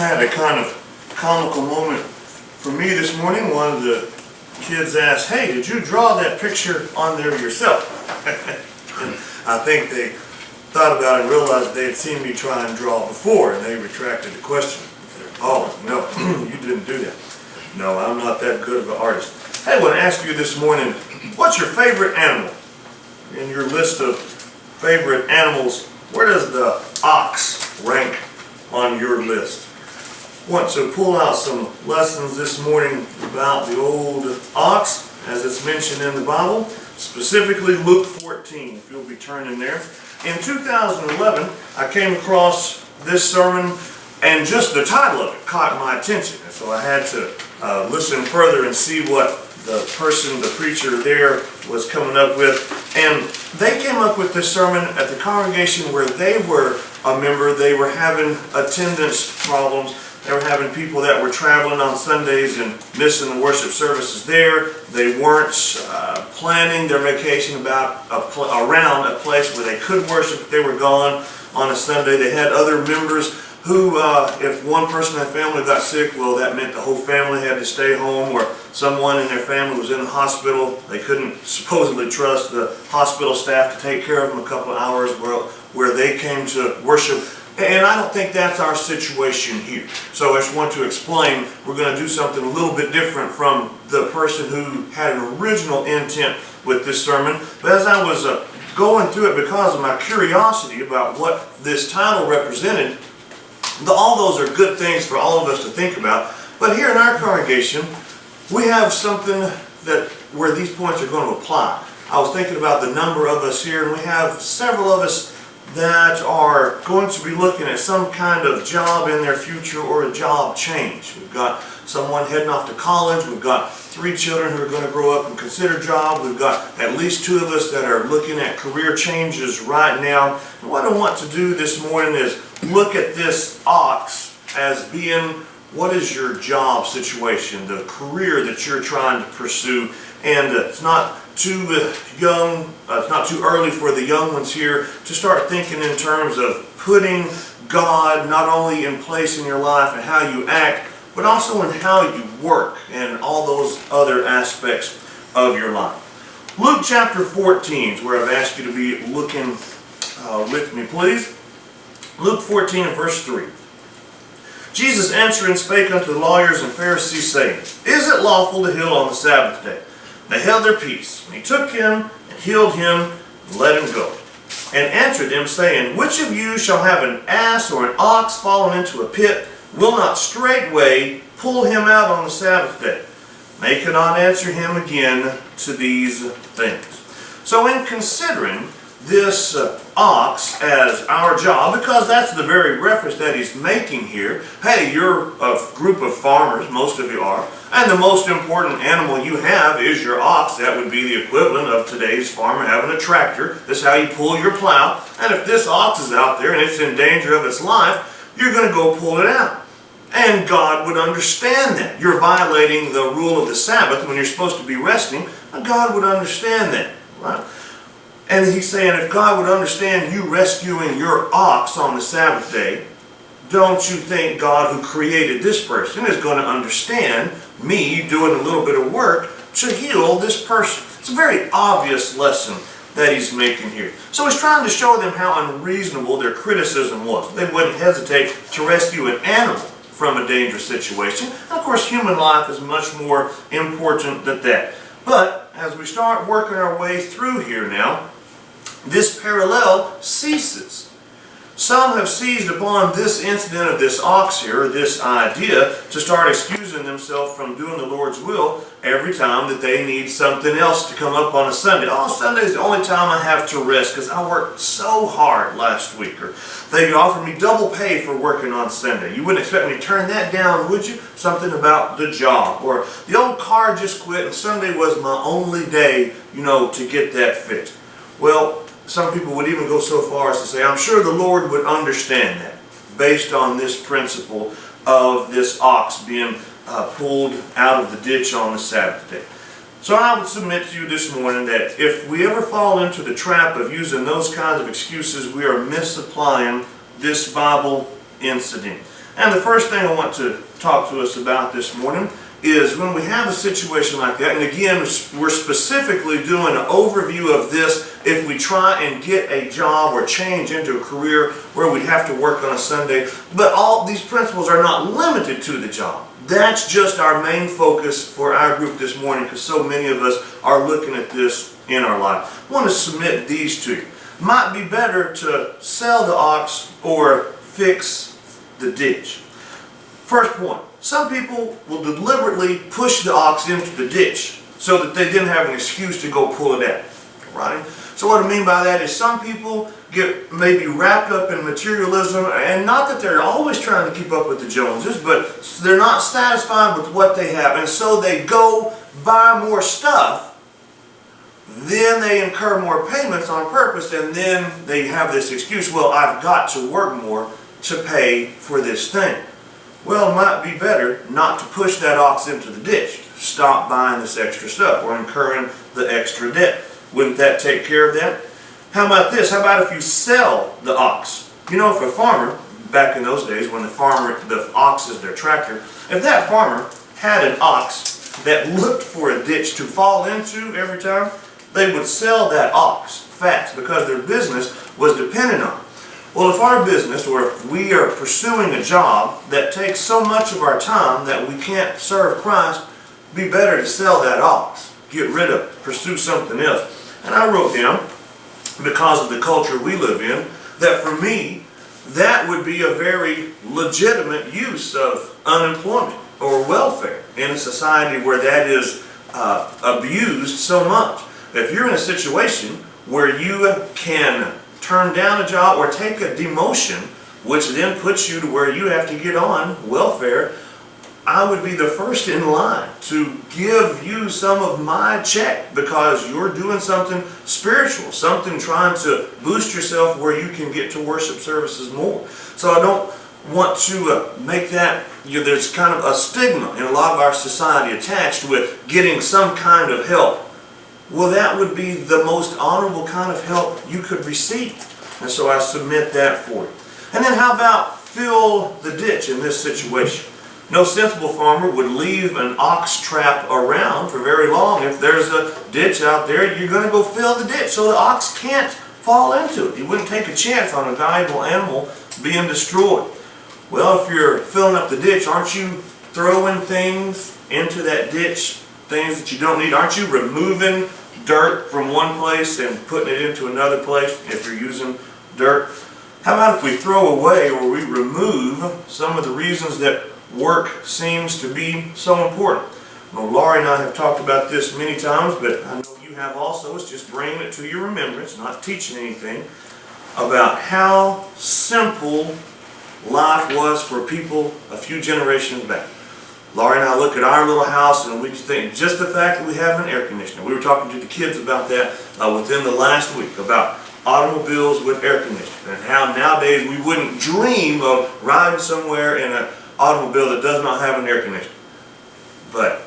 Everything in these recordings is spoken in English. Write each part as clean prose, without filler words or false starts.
had a kind of comical moment for me this morning. One of the kids asked, "Hey, did you draw that picture on there yourself?" And I think they thought about it and realized they had seen me try and draw before, and they retracted the question. "Oh, no, you didn't do that." No, I'm not that good of an artist. Hey, I want to ask you this morning, what's your favorite animal? In your list of favorite animals, where does the ox rank on your list? I want to pull out some lessons this morning about the old ox, as it's mentioned in the Bible, specifically Luke 14, if you'll be turning there. In 2011, I came across this sermon, and just the title of it caught my attention. And so I had to listen further and see what the preacher there was coming up with. And they came up with this sermon at the congregation where they were a member. They were having attendance problems. They were having people that were traveling on Sundays and missing the worship services there. They weren't planning their vacation around a place where they could worship if they were gone on a Sunday. They had other members who, if one person in their family got sick, well, that meant the whole family had to stay home, or someone in their family was in the hospital. They couldn't supposedly trust the hospital staff to take care of them a couple of hours where they came to worship. And I don't think that's our situation here. So I just want to explain, we're going to do something a little bit different from the person who had an original intent with this sermon. But as I was going through it, because of my curiosity about what this title represented, all those are good things for all of us to think about. But here in our congregation, we have something where these points are going to apply. I was thinking about the number of us here, and we have several of us that are going to be looking at some kind of job in their future or a job change. We've got someone heading off to college. We've got 3 children who are going to grow up and consider jobs. We've got at least 2 of us that are looking at career changes right now. And what I want to do this morning is look at this ox as being, what is your job situation, the career that you're trying to pursue. And it's not too young, it's not too early for the young ones here to start thinking in terms of putting God not only in place in your life and how you act, but also in how you work and all those other aspects of your life. Luke chapter 14 is where I've asked you to be looking with me, please. Luke 14 and verse 3. Jesus answering spake unto the lawyers and Pharisees, saying, Is it lawful to heal on the Sabbath day? They held their peace. And he took him and healed him and let him go. And answered them, saying, Which of you shall have an ass or an ox fallen into a pit, will not straightway pull him out on the Sabbath day? They could not answer him again to these things. So in considering this ox as our job, because that's the very reference that he's making here. Hey, you're a group of farmers, most of you are, and the most important animal you have is your ox. That would be the equivalent of today's farmer having a tractor. This is how you pull your plow. And if this ox is out there and it's in danger of its life, you're going to go pull it out. And God would understand that. You're violating the rule of the Sabbath when you're supposed to be resting, and God would understand that, right? And he's saying, if God would understand you rescuing your ox on the Sabbath day, don't you think God, who created this person, is going to understand me doing a little bit of work to heal this person? It's a very obvious lesson that he's making here. So he's trying to show them how unreasonable their criticism was. They wouldn't hesitate to rescue an animal from a dangerous situation. And of course, human life is much more important than that. But as we start working our way through here now, this parallel ceases. Some have seized upon this incident of this ox here, this idea, to start excusing themselves from doing the Lord's will every time that they need something else to come up on a Sunday. Oh, Sunday's the only time I have to rest because I worked so hard last week. Or they could offer me double pay for working on Sunday. You wouldn't expect me to turn that down, would you? Something about the job. Or the old car just quit and Sunday was my only day, to get that fixed. Well, some people would even go so far as to say, I'm sure the Lord would understand that, based on this principle of this ox being pulled out of the ditch on the Sabbath day. So I would submit to you this morning that if we ever fall into the trap of using those kinds of excuses, we are misapplying this Bible incident. And the first thing I want to talk to us about this morning is when we have a situation like that, and again, we're specifically doing an overview of this if we try and get a job or change into a career where we'd have to work on a Sunday. But all these principles are not limited to the job. That's just our main focus for our group this morning, because so many of us are looking at this in our life. I want to submit these to you. Might be better to sell the ox or fix the ditch. First point, some people will deliberately push the ox into the ditch so that they didn't have an excuse to go pull it out. Right? So what I mean by that is some people get maybe wrapped up in materialism, and not that they're always trying to keep up with the Joneses, but they're not satisfied with what they have, and so they go buy more stuff. Then they incur more payments on purpose, and then they have this excuse, well, I've got to work more to pay for this thing. Well, it might be better not to push that ox into the ditch. Stop buying this extra stuff or incurring the extra debt. Wouldn't that take care of that? How about this? How about if you sell the ox? You know, if a farmer, back in those days when the ox is their tractor, if that farmer had an ox that looked for a ditch to fall into every time, they would sell that ox fast because their business was dependent on it. Well, if our business, or if we are pursuing a job that takes so much of our time that we can't serve Christ, it'd be better to sell that ox, get rid of it, pursue something else. And I wrote down, because of the culture we live in, that for me, that would be a very legitimate use of unemployment or welfare in a society where that is abused so much. If you're in a situation where you can turn down a job or take a demotion, which then puts you to where you have to get on welfare, I would be the first in line to give you some of my check because you're doing something spiritual, something trying to boost yourself where you can get to worship services more. So I don't want to make that, there's kind of a stigma in a lot of our society attached with getting some kind of help. Well, that would be the most honorable kind of help you could receive. And so I submit that for you. And then how about fill the ditch in this situation? No sensible farmer would leave an ox trap around for very long. If there's a ditch out there, you're going to go fill the ditch so the ox can't fall into it. You wouldn't take a chance on a valuable animal being destroyed. Well, if you're filling up the ditch, aren't you throwing things into that ditch, things that you don't need? Aren't you removing dirt from one place and putting it into another place if you're using dirt? How about if we throw away or we remove some of the reasons that work seems to be so important? Well, Laurie and I have talked about this many times, but I know you have also. It's just bringing it to your remembrance, not teaching anything, about how simple life was for people a few generations back. Laurie and I look at our little house and we just think, just the fact that we have an air conditioner. We were talking to the kids about that within the last week, about automobiles with air conditioning, and how nowadays we wouldn't dream of riding somewhere in an automobile that does not have an air conditioner. But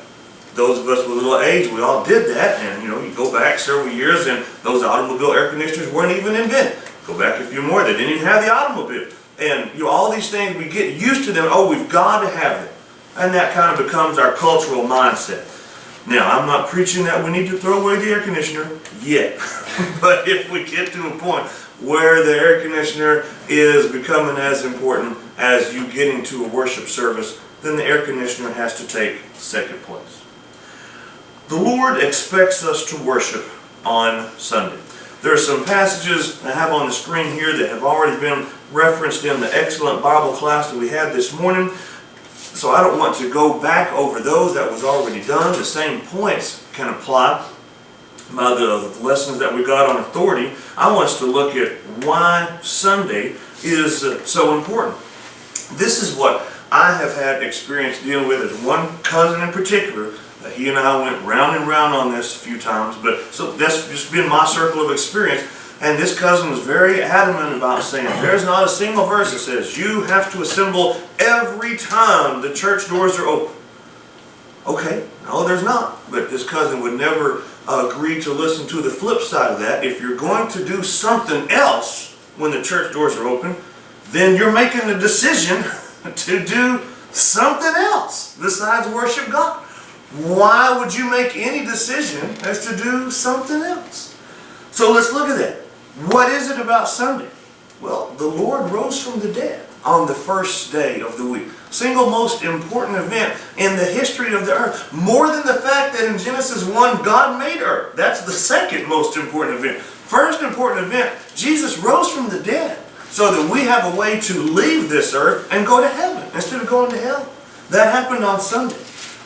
those of us with a little age, we all did that, and you go back several years and those automobile air conditioners weren't even invented. Go back a few more, they didn't even have the automobile. And all these things, we get used to them. Oh, we've got to have them. And that kind of becomes our cultural mindset. Now, I'm not preaching that we need to throw away the air conditioner yet. But if we get to a point where the air conditioner is becoming as important as you getting to a worship service, then the air conditioner has to take second place. The Lord expects us to worship on Sunday. There are some passages I have on the screen here that have already been referenced in the excellent Bible class that we had this morning. So I don't want to go back over those. That was already done. The same points can apply by the lessons that we got on authority. I want us to look at why Sunday is so important. This is what I have had experience dealing with as one cousin in particular. He and I went round and round on this a few times, but so that's just been my circle of experience. And this cousin was very adamant about saying, there's not a single verse that says you have to assemble every time the church doors are open. Okay, no, there's not. But this cousin would never agree to listen to the flip side of that. If you're going to do something else when the church doors are open, then you're making a decision to do something else besides worship God. Why would you make any decision as to do something else? So let's look at that. What is it about Sunday? Well, the Lord rose from the dead on the first day of the week. Single most important event in the history of the earth. More than the fact that in Genesis 1, God made earth. That's the second most important event. First important event, Jesus rose from the dead so that we have a way to leave this earth and go to heaven instead of going to hell. That happened on Sunday.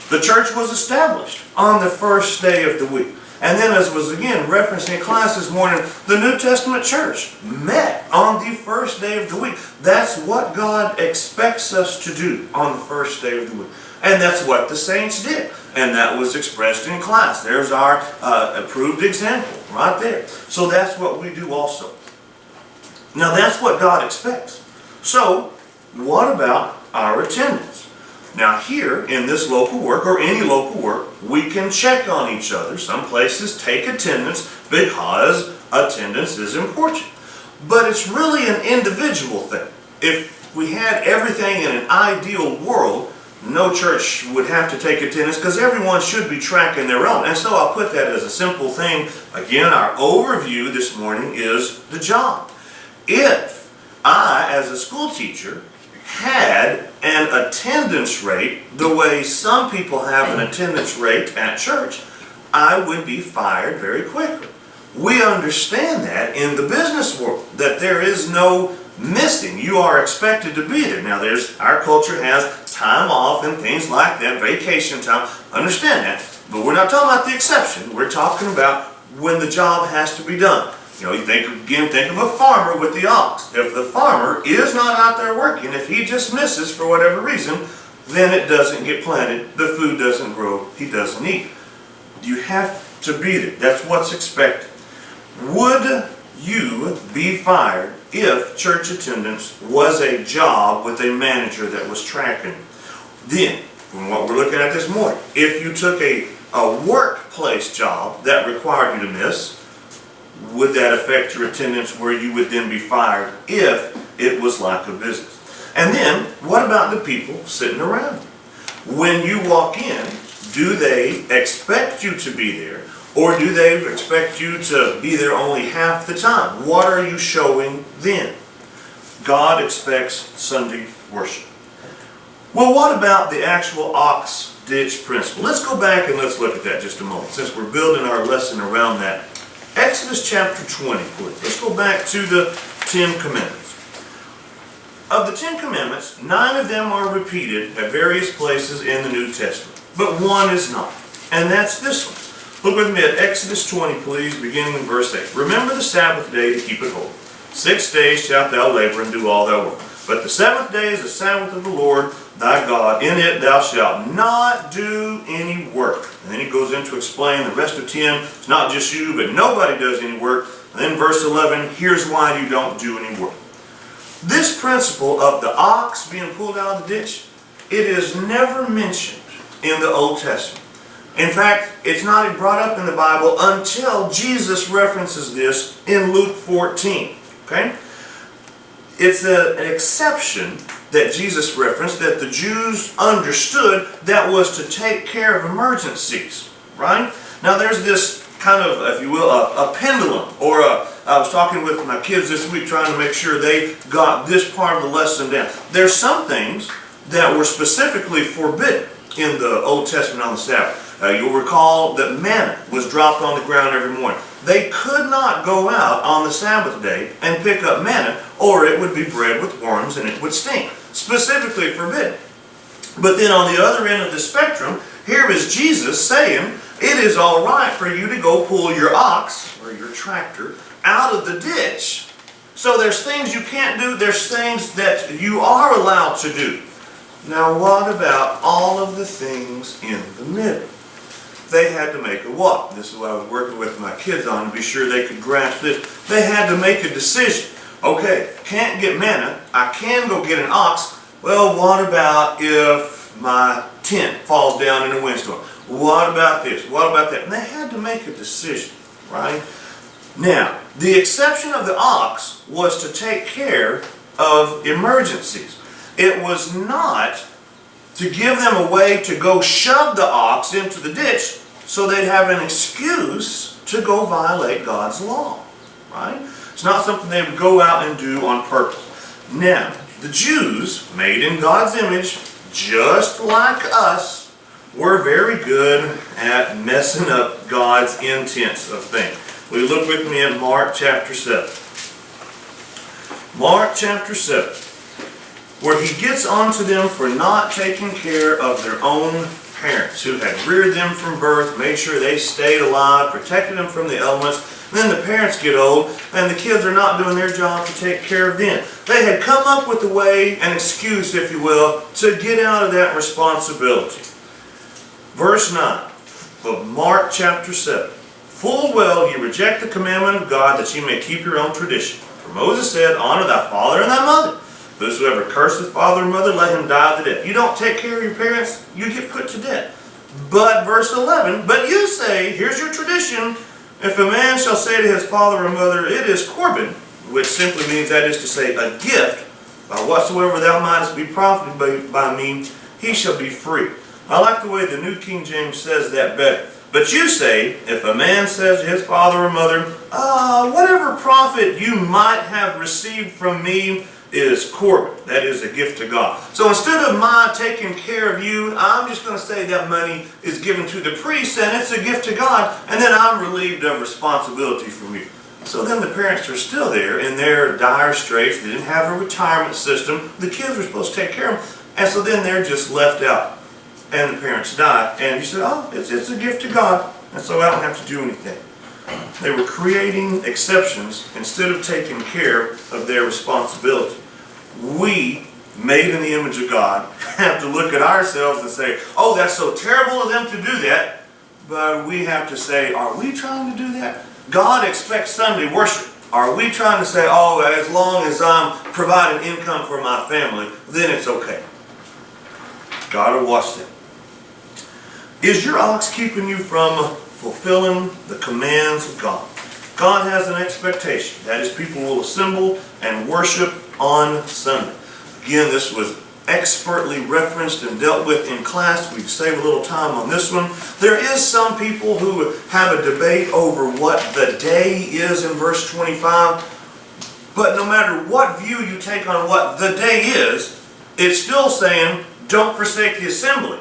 The church was established on the first day of the week. And then, as was again referenced in class this morning, the New Testament church met on the first day of the week. That's what God expects us to do on the first day of the week. And that's what the saints did. And that was expressed in class. There's our approved example right there. So that's what we do also. Now that's what God expects. So what about our attendance? Now here in this local work or any local work, we can check on each other. Some places take attendance because attendance is important. But it's really an individual thing. If we had everything in an ideal world, no church would have to take attendance because everyone should be tracking their own. And so I'll put that as a simple thing. Again, our overview this morning is the job. If I, as a school teacher, had an attendance rate the way some people have an attendance rate at church, I would be fired very quickly. We understand that in the business world, that there is no missing. You are expected to be there. Now our culture has time off and things like that, vacation time. Understand that. But we're not talking about the exception. We're talking about when the job has to be done. You know, you think of a farmer with the ox. If the farmer is not out there working, if he just misses for whatever reason, then it doesn't get planted, the food doesn't grow, he doesn't eat. You have to be there. That's what's expected. Would you be fired if church attendance was a job with a manager that was tracking? Then, from what we're looking at this morning, if you took a workplace job that required you to miss, would that affect your attendance where you would then be fired if it was like a business? And then, what about the people sitting around you? When you walk in, do they expect you to be there, or do they expect you to be there only half the time? What are you showing then? God expects Sunday worship. Well, what about the actual ox ditch principle? Let's go back and let's look at that just a moment, since we're building our lesson around that. Exodus chapter 20, please. Let's go back to the 10 Commandments. Of the 10 Commandments, 9 of them are repeated at various places in the New Testament, but one is not, and that's this one. Look with me at Exodus 20, please, beginning in verse 8. Remember the Sabbath day to keep it holy. 6 days shalt thou labor and do all thy work. But the seventh day is the Sabbath of the Lord thy God. In it thou shalt not do any work. And then he goes in to explain the rest of 10. It's not just you, but nobody does any work. And then verse 11, here's why you don't do any work. This principle of the ox being pulled out of the ditch, it is never mentioned in the Old Testament. In fact, it's not brought up in the Bible until Jesus references this in Luke 14. Okay? It's an exception that Jesus referenced that the Jews understood that was to take care of emergencies, right? Now there's this kind of, if you will, a pendulum, or I was talking with my kids this week trying to make sure they got this part of the lesson down. There's some things that were specifically forbidden in the Old Testament on the Sabbath. You'll recall that manna was dropped on the ground every morning. They could not go out on the Sabbath day and pick up manna, or it would be bread with worms and it would stink. Specifically forbidden. But then on the other end of the spectrum, here is Jesus saying, it is all right for you to go pull your ox, or your tractor, out of the ditch. So there's things you can't do, there's things that you are allowed to do. Now what about all of the things in the middle? They had to make a what? This is what I was working with my kids on to be sure they could grasp this. They had to make a decision. Okay, can't get manna. I can go get an ox. Well, what about if my tent falls down in a windstorm? What about this? What about that? And they had to make a decision, right? Now, the exception of the ox was to take care of emergencies. It was not to give them a way to go shove the ox into the ditch so they'd have an excuse to go violate God's law, right? It's not something they would go out and do on purpose. Now, the Jews, made in God's image, just like us, were very good at messing up God's intents of things. Will you look with me at Mark chapter 7? Mark chapter 7, where he gets onto them for not taking care of their own parents who had reared them from birth, made sure they stayed alive, protected them from the elements. And then the parents get old and the kids are not doing their job to take care of them. They had come up with a way, an excuse, if you will, to get out of that responsibility. Verse 9 of Mark chapter 7. Full well ye reject the commandment of God that ye may keep your own tradition. For Moses said, honor thy father and thy mother. Whosoever curseth father or mother, let him die of the death. You don't take care of your parents, you get put to death. But verse 11, but you say, here's your tradition, if a man shall say to his father or mother, it is Corban, which simply means, that is to say, a gift, by whatsoever thou mightest be profited by me, he shall be free. I like the way the New King James says that better. But you say, if a man says to his father or mother, whatever profit you might have received from me is Corban, that is a gift to God. So instead of my taking care of you, I'm just going to say that money is given to the priest and it's a gift to God, and then I'm relieved of responsibility from you. So then the parents are still there in their dire straits. They didn't have a retirement system. The kids were supposed to take care of them, and so then they're just left out. And the parents die, and you said, oh, it's a gift to God, and so I don't have to do anything. They were creating exceptions instead of taking care of their responsibility. We, made in the image of God, have to look at ourselves and say, oh, that's so terrible of them to do that. But we have to say, are we trying to do that? God expects Sunday worship. Are we trying to say, oh, as long as I'm providing income for my family, then it's okay? God will watch that. Is your ox keeping you from fulfilling the commands of God? God has an expectation. That is, people will assemble and worship on Sunday. Again, this was expertly referenced and dealt with in class. We've saved a little time on this one. There is some people who have a debate over what the day is in verse 25. But no matter what view you take on what the day is, it's still saying, don't forsake the assembly.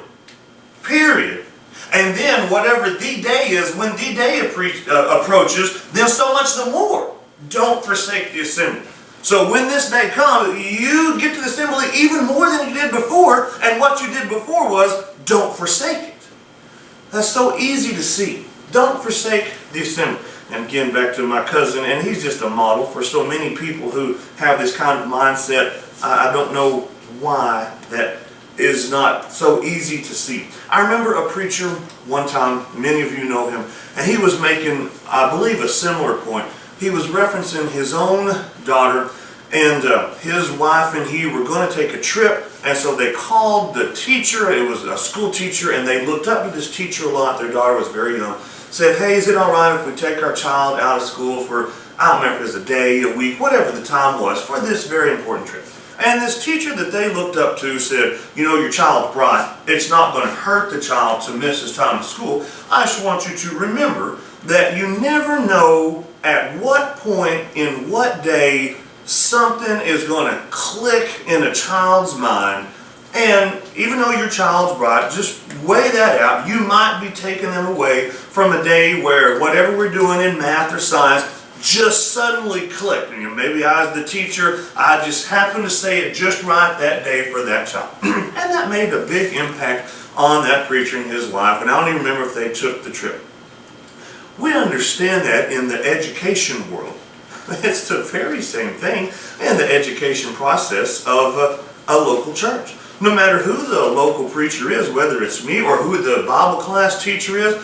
Period. And then whatever the day is, when the day approaches, then so much the more. Don't forsake the assembly. So when this day comes, you get to the assembly even more than you did before, and what you did before was, don't forsake it. That's so easy to see. Don't forsake the assembly. And again, back to my cousin, and he's just a model for so many people who have this kind of mindset. I don't know why that is not so easy to see. I remember a preacher one time, many of you know him, and he was making, I believe, a similar point. He was referencing his own daughter, and his wife and he were going to take a trip, and so they called the teacher. It was a school teacher, and they looked up to this teacher a lot. Their daughter was very young. Said, hey, is it all right if we take our child out of school for, I don't remember if it was a day, a week, whatever the time was, for this very important trip. And this teacher that they looked up to said, you know, your child's bright. It's not going to hurt the child to miss his time at school. I just want you to remember that you never know at what point in what day something is going to click in a child's mind. And even though your child's bright, just weigh that out. You might be taking them away from a day where whatever we're doing in math or science just suddenly clicked. And maybe I, as the teacher, I just happened to say it just right that day for that child. And that made a big impact on that preacher and his wife. And I don't even remember if they took the trip. We understand that in the education world. It's the very same thing in the education process of a local church. No matter who the local preacher is, whether it's me or who the Bible class teacher is,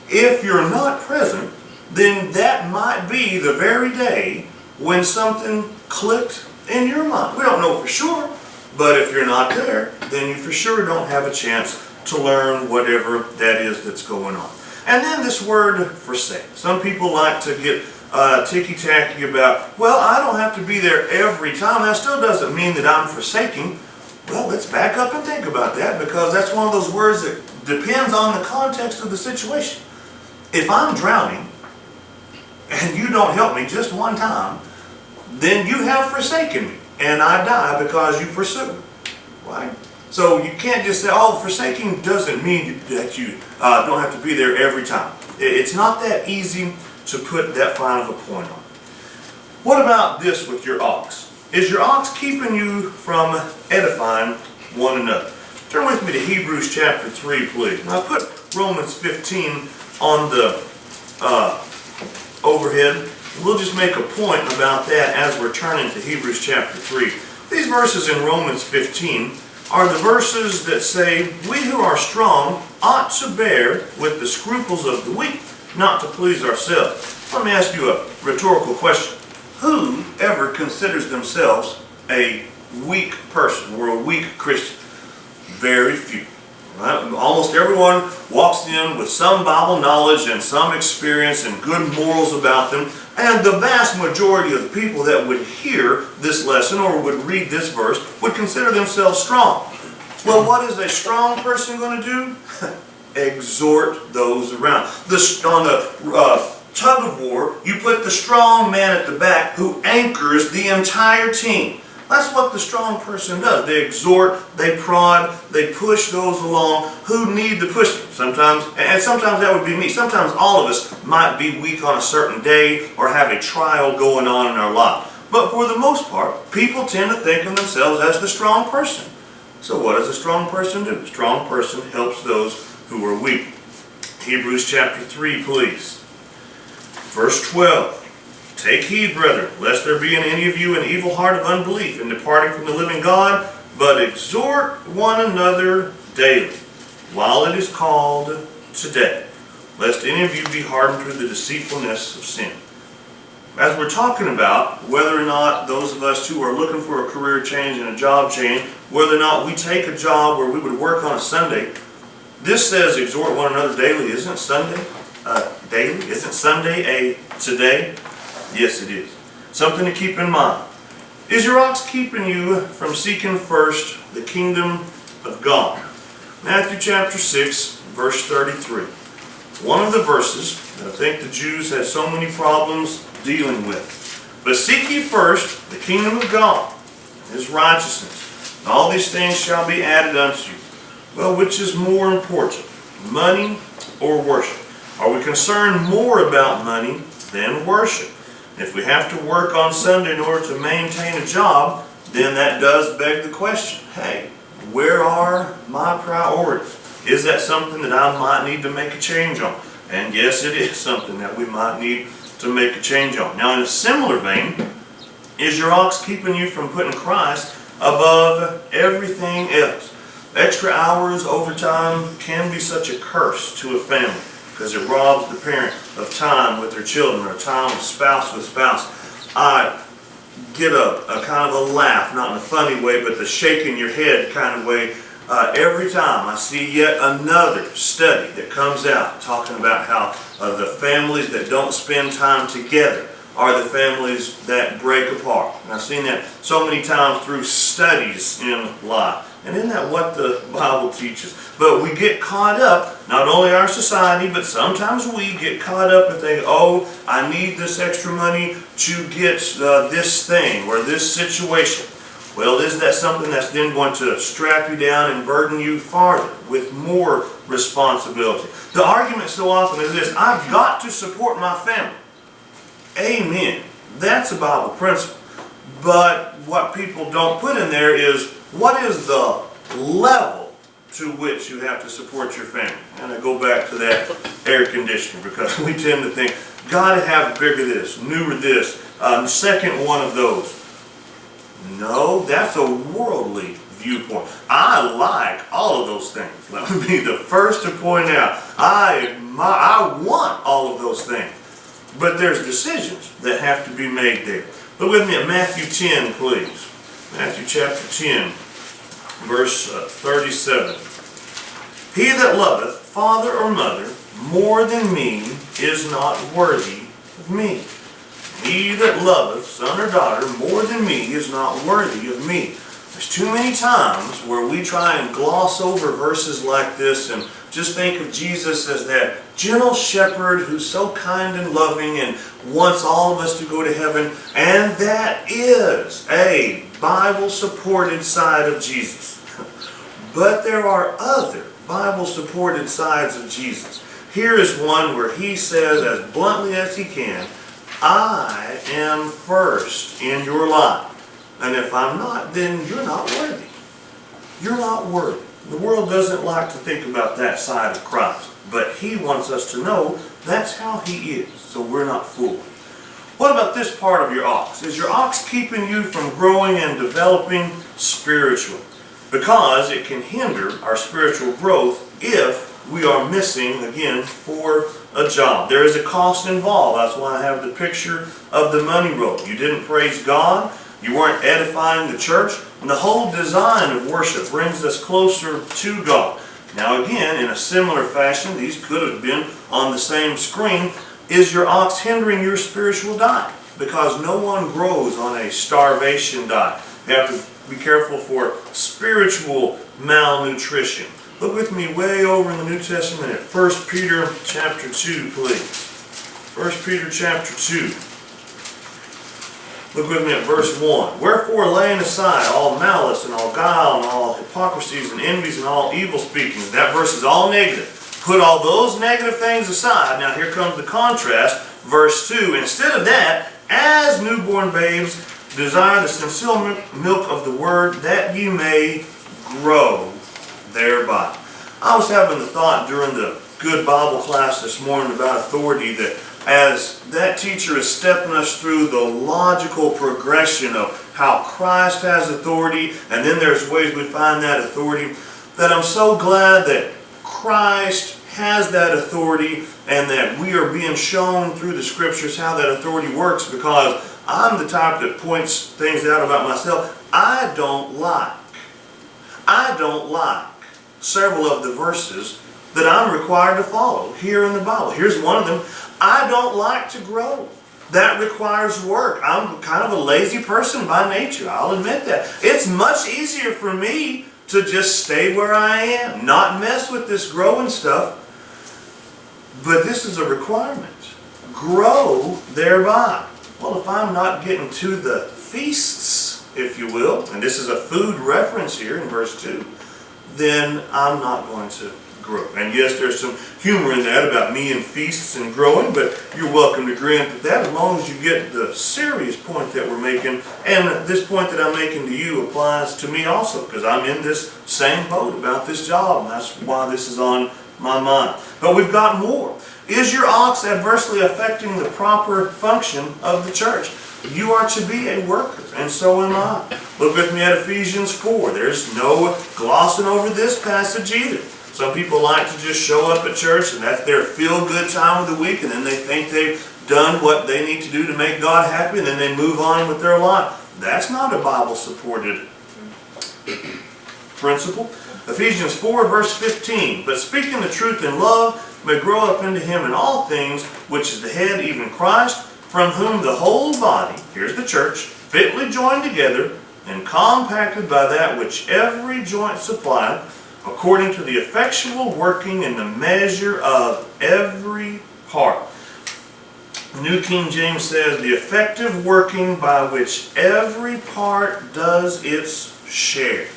if you're not present, then that might be the very day when something clicked in your mind. We don't know for sure, but if you're not there, then you for sure don't have a chance to learn whatever that is that's going on. And then this word forsake. Some people like to get ticky-tacky about, well, I don't have to be there every time. That still doesn't mean that I'm forsaking. Well, let's back up and think about that, because that's one of those words that depends on the context of the situation. If I'm drowning and you don't help me just one time, then you have forsaken me and I die because you forsook me, right? So you can't just say, oh, forsaking doesn't mean that you don't have to be there every time. It's not that easy to put that fine of a point on. What about this with your ox? Is your ox keeping you from edifying one another? Turn with me to Hebrews chapter 3, please. Now I put Romans 15 on the overhead. We'll just make a point about that as we're turning to Hebrews chapter 3. These verses in Romans 15 are the verses that say, we who are strong ought to bear with the scruples of the weak, not to please ourselves. Let me ask you a rhetorical question. Who ever considers themselves a weak person or a weak Christian? Very few. Right? Almost everyone walks in with some Bible knowledge and some experience and good morals about them. And the vast majority of the people that would hear this lesson or would read this verse would consider themselves strong. Well, what is a strong person going to do? Exhort those around. On the tug of war, you put the strong man at the back who anchors the entire team. That's what the strong person does. They exhort, they prod, they push those along who need the pushing. Sometimes that would be me. Sometimes all of us might be weak on a certain day or have a trial going on in our life. But for the most part, people tend to think of themselves as the strong person. So what does a strong person do? A strong person helps those who are weak. Hebrews chapter 3, please. Verse 12. Take heed, brethren, lest there be in any of you an evil heart of unbelief in departing from the living God, but exhort one another daily, while it is called today, lest any of you be hardened through the deceitfulness of sin. As we're talking about whether or not those of us who are looking for a career change and a job change, whether or not we take a job where we would work on a Sunday, this says exhort one another daily. Isn't Sunday daily? Isn't Sunday a today? Yes, it is. Something to keep in mind. Is your ox keeping you from seeking first the kingdom of God? Matthew chapter 6, verse 33. One of the verses that I think the Jews had so many problems dealing with. But seek ye first the kingdom of God, and His righteousness, and all these things shall be added unto you. Well, which is more important, money or worship? Are we concerned more about money than worship? If we have to work on Sunday in order to maintain a job, then that does beg the question, hey, where are my priorities? Is that something that I might need to make a change on? And yes, it is something that we might need to make a change on. Now, in a similar vein, is your ox keeping you from putting Christ above everything else? Extra hours, overtime can be such a curse to a family because it robs the parent of time with their children or time of spouse with spouse. I get a kind of a laugh, not in a funny way, but the shaking your head kind of way every time I see yet another study that comes out talking about how the families that don't spend time together are the families that break apart. And I've seen that so many times through studies in life. And isn't that what the Bible teaches? But we get caught up, not only our society, but sometimes we get caught up and think, oh, I need this extra money to get this thing or this situation. Well, isn't that something that's then going to strap you down and burden you farther with more responsibility? The argument so often is this: I've got to support my family. Amen. That's a Bible principle. But what people don't put in there is, what is the level to which you have to support your family? And I go back to that air conditioner, because we tend to think, gotta have bigger this, newer this, second one of those. No, that's a worldly viewpoint. I like all of those things. Let me be the first to point out, I want all of those things. But there's decisions that have to be made there. Look with me at Matthew 10, please. Matthew chapter 10, verse 37. He that loveth father or mother more than me is not worthy of me. He that loveth son or daughter more than me is not worthy of me. There's too many times where we try and gloss over verses like this and just think of Jesus as that gentle shepherd who's so kind and loving and wants all of us to go to heaven. And that is a Bible-supported side of Jesus. But there are other Bible-supported sides of Jesus. Here is one where he says as bluntly as he can, I am first in your life. And if I'm not, then you're not worthy. You're not worthy. The world doesn't like to think about that side of Christ. But he wants us to know that's how he is. So we're not fooled. What about this part of your ox? Is your ox keeping you from growing and developing spiritually? Because it can hinder our spiritual growth if we are missing, again, for a job. There is a cost involved. That's why I have the picture of the money roll. You didn't praise God. You weren't edifying the church. And the whole design of worship brings us closer to God. Now again, in a similar fashion, these could have been on the same screen. Is your ox hindering your spiritual diet? Because no one grows on a starvation diet. You have to be careful for spiritual malnutrition. Look with me way over in the New Testament at 1 Peter chapter 2, please. 1 Peter chapter 2. Look with me at verse 1. Wherefore, laying aside all malice and all guile and all hypocrisies and envies and all evil speakings. That verse is all negative. Put all those negative things aside. Now here comes the contrast. Verse 2. Instead of that, as newborn babes, desire the sincere milk of the word, that ye may grow thereby. I was having the thought during the good Bible class this morning about authority that as that teacher is stepping us through the logical progression of how Christ has authority, and then there's ways we find that authority, that I'm so glad that Christ has that authority and that we are being shown through the scriptures how that authority works, because I'm the type that points things out about myself. I don't like several of the verses that I'm required to follow here in the Bible. Here's one of them. I don't like to grow. That requires work. I'm kind of a lazy person by nature. I'll admit that. It's much easier for me to just stay where I am, not mess with this growing stuff. But this is a requirement. Grow thereby. Well, if I'm not getting to the feasts, if you will, and this is a food reference here in verse 2, then I'm not going to grow. And yes, there's some humor in that about me and feasts and growing, but you're welcome to grin at that as long as you get the serious point that we're making. And this point that I'm making to you applies to me also, because I'm in this same boat about this job, and that's why this is on my mind. But we've got more. Is your ox adversely affecting the proper function of the church? You are to be a worker, and so am I. Look with me at Ephesians 4. There's no glossing over this passage either. Some people like to just show up at church and that's their feel-good time of the week, and then they think they've done what they need to do to make God happy, and then they move on with their life. That's not a Bible-supported principle. Ephesians 4 verse 15. But speaking the truth in love may grow up into him in all things, which is the head, even Christ, from whom the whole body, here's the church, fitly joined together and compacted by that which every joint supplieth, according to the effectual working in the measure of every part. New King James says, the effective working by which every part does its share.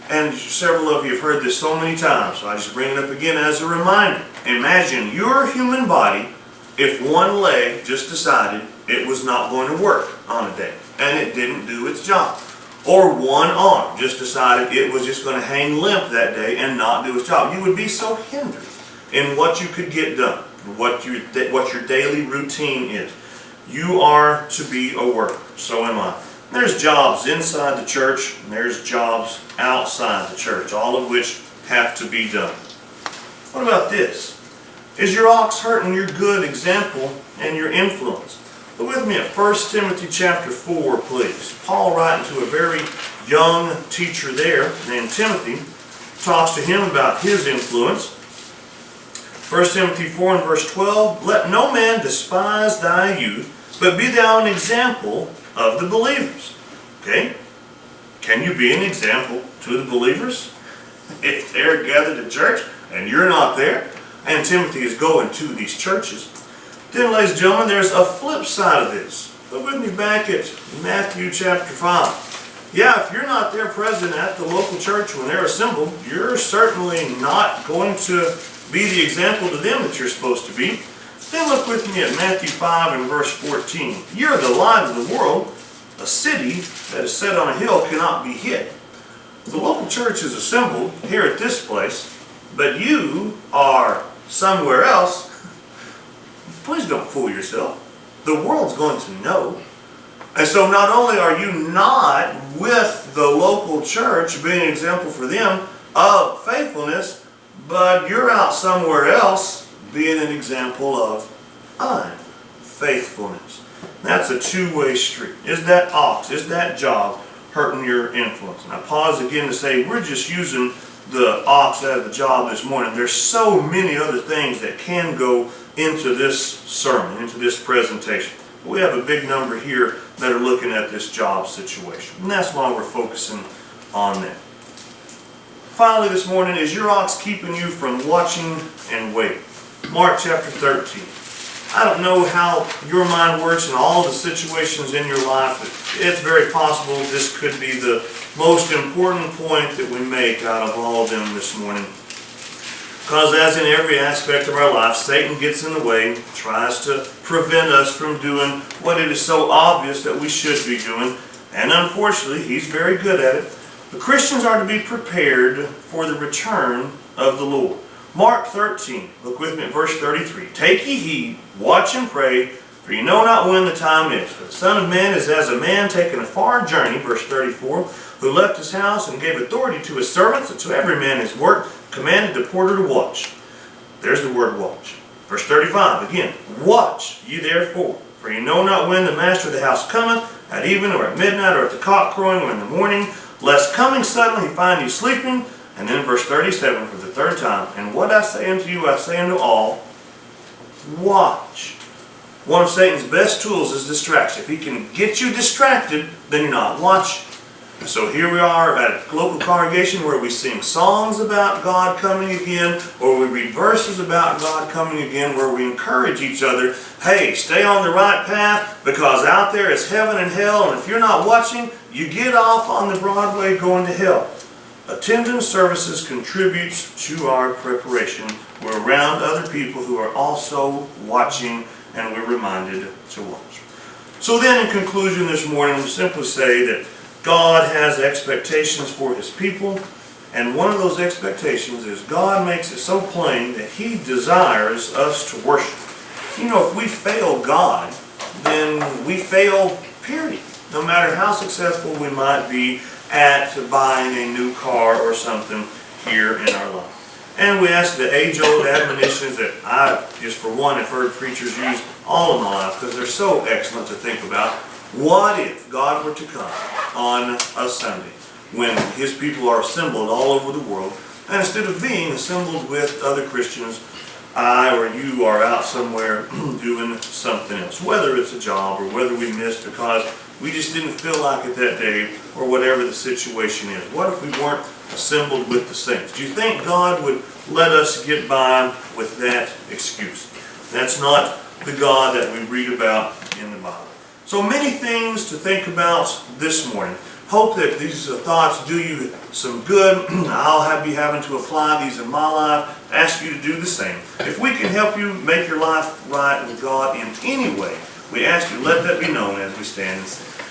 And several of you have heard this so many times, so I just bring it up again as a reminder. Imagine your human body if one leg just decided it was not going to work on a day, and it didn't do its job. Or one arm just decided it was just going to hang limp that day and not do its job. You would be so hindered in what you could get done, what your daily routine is. You are to be a worker. So am I. There's jobs inside the church, and there's jobs outside the church, all of which have to be done. What about this? Is your ox hurting your good example and your influence? Look with me at 1 Timothy chapter 4, please. Paul, writing to a very young teacher there named Timothy, talks to him about his influence. 1 Timothy 4 and verse 12, let no man despise thy youth, but be thou an example of the believers. Okay? Can you be an example to the believers? If they're gathered at church and you're not there, and Timothy is going to these churches, then, ladies and gentlemen, there's a flip side of this. Look with me back at Matthew chapter 5. Yeah, if you're not there present at the local church when they're assembled, you're certainly not going to be the example to them that you're supposed to be. Then look with me at Matthew 5 and verse 14. You're the light of the world. A city that is set on a hill cannot be hid. The local church is assembled here at this place, but you are somewhere else. Please don't fool yourself. The world's going to know. And so not only are you not with the local church being an example for them of faithfulness, but you're out somewhere else being an example of unfaithfulness. That's a two-way street. Is that ox, is that job hurting your influence? And I pause again to say we're just using the ox as the job this morning. There's so many other things that can go into this sermon, into this presentation. We have a big number here that are looking at this job situation. And that's why we're focusing on that. Finally this morning, is your ox keeping you from watching and waiting? Mark chapter 13. I don't know how your mind works in all the situations in your life, but it's very possible this could be the most important point that we make out of all of them this morning. Because as in every aspect of our life, Satan gets in the way, tries to prevent us from doing what it is so obvious that we should be doing. And unfortunately, he's very good at it. The Christians are to be prepared for the return of the Lord. Mark 13, look with me at verse 33. Take ye heed, watch and pray, for you know not when the time is. For the Son of Man is as a man taking a far journey, verse 34, who left his house and gave authority to his servants, and to every man his work, commanded the porter to watch. There's the word watch. Verse 35, again, watch ye therefore, for you know not when the master of the house cometh, at even, or at midnight, or at the cock crowing, or in the morning, lest coming suddenly he find you sleeping. And then verse 37 for the third time, and what I say unto you, I say unto all, watch. One of Satan's best tools is distraction. If he can get you distracted, then you're not watching. So here we are at a local congregation where we sing songs about God coming again, or we read verses about God coming again, where we encourage each other, hey, stay on the right path, because out there is heaven and hell, and if you're not watching, you get off on the Broadway going to hell. Attending services contributes to our preparation. We're around other people who are also watching, and we're reminded to watch. So then in conclusion this morning, we'll simply say that God has expectations for His people, and one of those expectations is God makes it so plain that He desires us to worship. You know, if we fail God, then we fail, period. No matter how successful we might be at buying a new car or something here in our life. And we ask the age-old admonitions that I, just for one, have heard preachers use all of my life because they're so excellent to think about. What if God were to come on a Sunday when His people are assembled all over the world, and instead of being assembled with other Christians, I or you are out somewhere doing something else, whether it's a job or whether we missed because we just didn't feel like it that day, or whatever the situation is. What if we weren't assembled with the saints? Do you think God would let us get by with that excuse? That's not the God that we read about in the Bible. So many things to think about this morning. Hope that these thoughts do you some good. I'll be having to apply these in my life. Ask you to do the same. If we can help you make your life right with God in any way, we ask you to let that be known as we stand and sing.